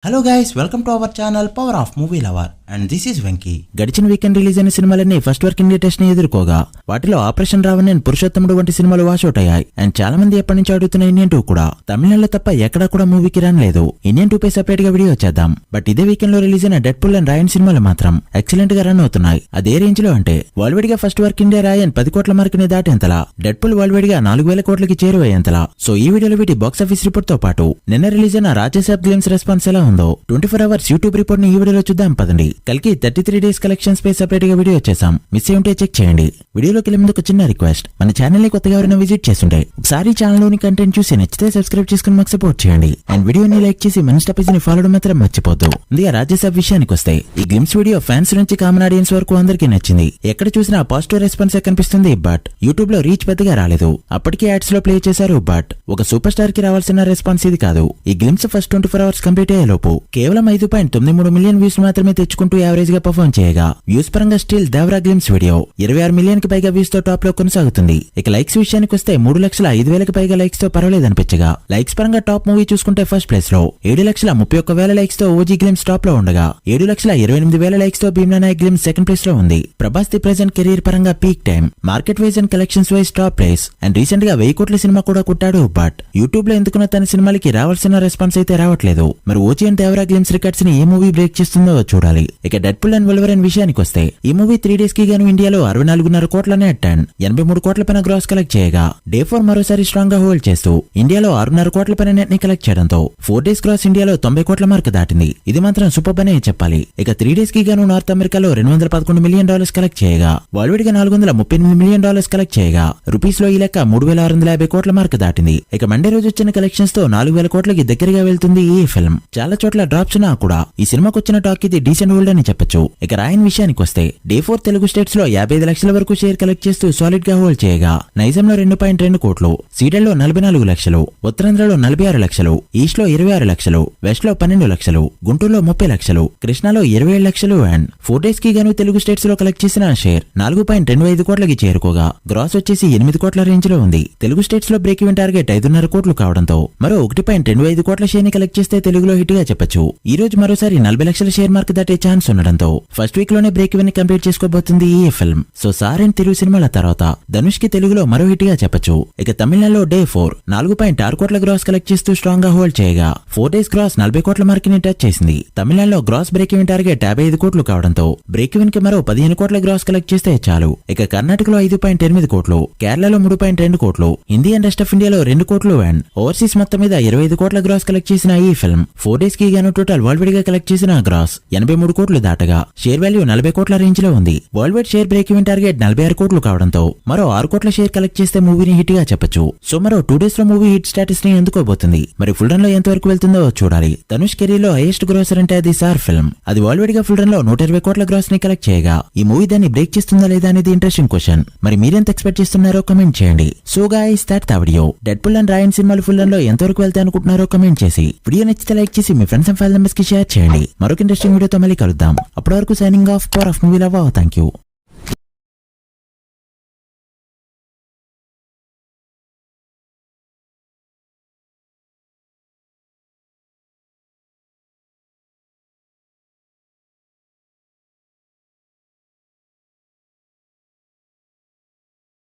Hello guys, welcome to our channel power of movie lover and this is Venky. గడిచిన weekend release అయిన సినిమాలన్నీ first work India test ని ఎదుర్కోగా వాటిలో operation Ravanan, పురుషోత్తముడు వంటి సినిమాలు వాషౌట్ అయ్యాయి. అండ్ చాలా మంది ఎప్పటి నుంచి అడుగుతున్న ఇండియన్ 2 కూడా తమిళనాడులో తప్ప ఎక్కడా కూడా మూవీకి రాలేదు. ఇండియన్ 2 పై సెపరేట్ గా వీడియో చేద్దాం. బట్ ఇదే వీకెండ్ లో రిలీజ్ అయిన డెడ్ పుల్ అండ్ రాయన్ సినిమాలు మాత్రం ఎక్సలెంట్ గా రన్ అవుతున్నాయి. అదే రేంజ్ లో అంటే వరల్డ్ వైడ్ గా ఫస్ట్ వర్క్ ఇండియా రాయన్ 10 కోట్ల మార్క్ ని దాటేంతలా, డెడ్ పుల్ వరల్డ్ వైడ్ గా 4000 కోట్లకి చేరువయ్యేంతలా. సో ఈ వీడియోలో వీటి బాక్స్ ఆఫీస్ రిపోర్ట్ తో పాటు నిన్న రిలీజ్ అయిన రాజసాబ్ గ్లిమ్స్ రెస్పాన్స్ ఎలా ఉందో 24 hours యూట్యూబ్ రిపోర్ట్ ని ఈ వీడియోలో చూద్దాం పదండి. కల్కి 33 days కలెక్షన్స్ పై సెపరేట్ గా వీడియో చేసాం. మిస్ అయి ఉంటే చెక్ చేయండి. వీడియోలోకి వెళ్ళే ముందు ఒక చిన్న రిక్వెస్ట్, మన ఛానల్ ని కొత్తగా ఎవరైనా విజిట్ చేస్తుంటే ఒకసారి ఛానల్ లోని కంటెంట్ చూసి నచ్చితే సబ్స్క్రైబ్ చేసుకుని మాకు సపోర్ట్ చేయండి. అండ్ వీడియోని లైక్ చేసి మన స్టాపేజ్ ని ఫాలో మాత్రం మర్చిపోద్దు. ముందుగా రాజసాబ్ విషయానికి వస్తే ఈ గ్లిమ్స్ వీడియో ఫ్యాన్స్ నుంచి కామన్ ఆడియన్స్ వరకు అందరికీ నచ్చింది. ఎక్కడ చూసినా పాజిటివ్ రెస్పాన్స్ కనిపిస్తుంది. బట్ యూట్యూబ్ లో రీచ్ పెద్దగా రాలేదు. అప్పటికే యాడ్స్ లో ప్లే చేశారు. బట్ ఒక సూపర్ స్టార్ కి రావాల్సిన రెస్పాన్స్ ఇది కాదు. ఈ గ్లిమ్స్ ఫస్ట్ 24 hours కంప్లీట్ అయ్యే లోపు కేవలం 5.93 మిలియన్ వ్యూస్ మాత్రమే తెచ్చుకుంటూ యావరేజ్ గా పర్ఫార్మ్ చేయగా, వ్యూస్ పరంగా still Devara glimpse video 26 million కి పైగా వ్యూస్ తో టాప్ లో కొనసాగుతుంది. ఇక లైక్స్ విషయానికి వస్తే 3,05,000 పైగా లైక్స్ తో పర్వాలేదనిపించగా, లైక్స్ పరంగా టాప్ మూవీ చూసుకుంటే ఫస్ట్ ప్లేస్ లో 7,31,000 లైక్స్ తో ఓజీ గ్లిమ్స్ టాప్ లో ఉండగా, 7,28,000 లైక్స్ తో Bheemla Nayak glimpse second place లో ఉంది. ప్రభాస్ ది ప్రెజెంట్ కెరీర్ పరంగా peak time, market wise and collections wise top place and recent గా 1000 కోట్ల సినిమా కూడా కొట్టాడు. బట్ యూట్యూబ్ లో ఎందుకున్న తన సినిమాలకి రావాల్సిన రెస్పాన్స్ అయితే రావట్లేదు. మరి OG and Devara glimpse records ని ఏ మూవీ బ్రేక్ చేస్తుందో చూడాలి. ఇక డెడ్ పుల్ అండ్ వల్వరన్ విషయానికి వస్తే ఈ మూవీ 3 days కి గాను ఇండియాలో 64.5 కోట్ల నెట్ అండ్ 83 కోట్ల పైన గ్రాస్ కలెక్ట్ చేయగా, డే 4 మరోసారి స్ట్రాంగ్ గా హోల్డ్ చేస్తూ ఇండియాలో 6.5 కోట్ల పైన నెట్ ని కలెక్ట్ చేయడంతో 4 days గ్రాస్ ఇండియాలో 90 కోట్ల మార్క్ దాటింది. ఇది మాత్రం సూపర్ అనే చెప్పాలి. ఇక 3 days కి గాను నార్త్ అమెరికాలో $211 మిలియన్ కలెక్ట్ చేయగా, వరల్డ్ వైడ్ గా $438 మిలియన్ కలెక్ట్ చేయగా, రూపీస్ లో ఈ లెక్క 3,650 కోట్ల మార్క్ దాటింది. ఇక మండే రోజు వచ్చిన కలెక్షన్స్ తో 4,000 కోట్లకి దగ్గరగా వెళ్తుంది ఈ ఫిల్మ్. చాలా చోట్ల డ్రాప్స్ ఉన్నా కూడా ఈ సినిమాకు వచ్చిన టాక్ ఇది డీసెంట్ హోల్డ్ అని చెప్పొచ్చు. ఇక రాయన్ విషయానికి వస్తే డే 4 తెలుగు స్టేట్స్ లో 55 లక్షల వరకు షేర్ కలెక్ట్ చేస్తూ సాలిడ్ గా హోల్డ్ చేయగా, నైజంలో 2.2 కోట్లు, సీడెల్లో 44 లక్షలు, ఉత్తరాంధ్రలో 46 లక్షలు, ఈస్ట్ లో 26 లక్షలు, వెస్ట్ లో 12 లక్షలు, గుంటూరులో 30 లక్షలు, కృష్ణాలో 27 లక్షలు అండ్ 4 days కి గాను తెలుగు స్టేట్స్ లో కలెక్ట్ చేసిన షేర్ 4.25 కోట్లకి చేరుకోగా, గ్రాస్ వచ్చేసి 8 కోట్ల రేంజ్ లో ఉంది. తెలుగు స్టేట్స్ లో బ్రేక్ ఈవెన్ టార్గెట్ 5.5 కోట్లు కావడంతో మరో 1.25 కోట్ల షేర్ ని కలెక్ట్ చేస్తే తెలుగులో హిట్ గా చెప్పొచ్చు. ఈ రోజు మరోసారి 40 లక్షల షేర్ మార్క్ దాటే ఛాన్స్ ఉండడంతో ఫస్ట్ వీక్ లోనే బ్రేక్ ఈవెన్ ని కంప్లీట్ చేసుకోబోతుంది ఈ film. So sir and Telugu సినిమాల తర్వాత ధనుష్ కి తెలుగులో మరో హిట్ గా చెప్పొచ్చు. ఇక తమిళనాడులో డే 4 4.6 కోట్ల గ్రాస్ కలెక్ట్ చేస్తూ స్ట్రాంగ్ గా హోల్డ్ చేయగా, 4 days గ్రాస్ 40 కోట్ల మార్క్ ని టచ్ చేసింది. తమిళనాడులో గ్రాస్ బ్రేక్ ఈవెన్ టార్గెట్ 55 కోట్లు కావడంతో బ్రేక్ ఈవెన్ కి మరో 15 కోట్ల గ్రాస్ కలెక్ట్ చేస్తే చాలు. ఇక కర్ణాటకలో 5.8 కోట్లు, కేరళలో 3.2 కోట్లు, హిందీ అండ్ రెస్ట్ ఆఫ్ ఇండియాలో 2 కోట్లు అండ్ ఓవర్సీస్ మొత్తం మీద 25 కోట్ల గ్రాస్ కలెక్ట్ చేసిన ఈ ఫిల్మ్ 4 days కి గాను టోటల్ వరల్డ్ వైడ్ గా కలెక్ట్ చేసిన గ్రాస్ 83 కోట్లు దాటగా, షేర్ వాల్యూ 40 కోట్ల రేంజ్ లో ఉంది. World wide share break even target 46 కోట్లు కావడంతో మరో 6 కోట్ల షేర్ కలెక్ట్ చేస్తే మూవీని హిట్ గా చెప్పొచ్చు. సో మరో 2 days లో మూవీ హిట్ స్టేటస్ ని ఎందుకోబోతుంది. మరి ఫుల్ రన్ లో ఎంత వరకు వెళ్తుందో చూడాలి. ధనుష్ కెరీర్ లో హైయెస్ట్ గ్రోసర్ అంటే అది సార్ ఫిల్మ్. అది వరల్డ్ వైడ్ గా ఫుల్ రన్ లో 120 కోట్ల గ్రాస్ ని కలెక్ట్ చేయగా, ఈ మూవీ దాన్ని బ్రేక్ చేస్తుందా లేదా అనేది ఇంట్రెస్టింగ్ క్వశ్చన్. మరి మీరెంత ఎక్స్పెక్ట్ చేస్తున్నారో కమెంట్ చేయండి. So guys, that's the video. Deadpool and Raayan సినిమాలు ఫుల్ రన్ లో ఎంత వరకు వెళ్తాయి అనుకుంటున్నారో కమెంట్ చేసి, వీడియో నచ్చితే లైక్ చేసి మీ ఫ్రెండ్స్ అండ్ ఫ్యామిలీ మెంబర్స్ కి షేర్ చేయండి. మరొక ఇంట్రెస్టింగ్ వీడియోతో మళ్ళీ కలుద్దాం. అప్పటి వరకు signing off, power of movie lover. Thank you.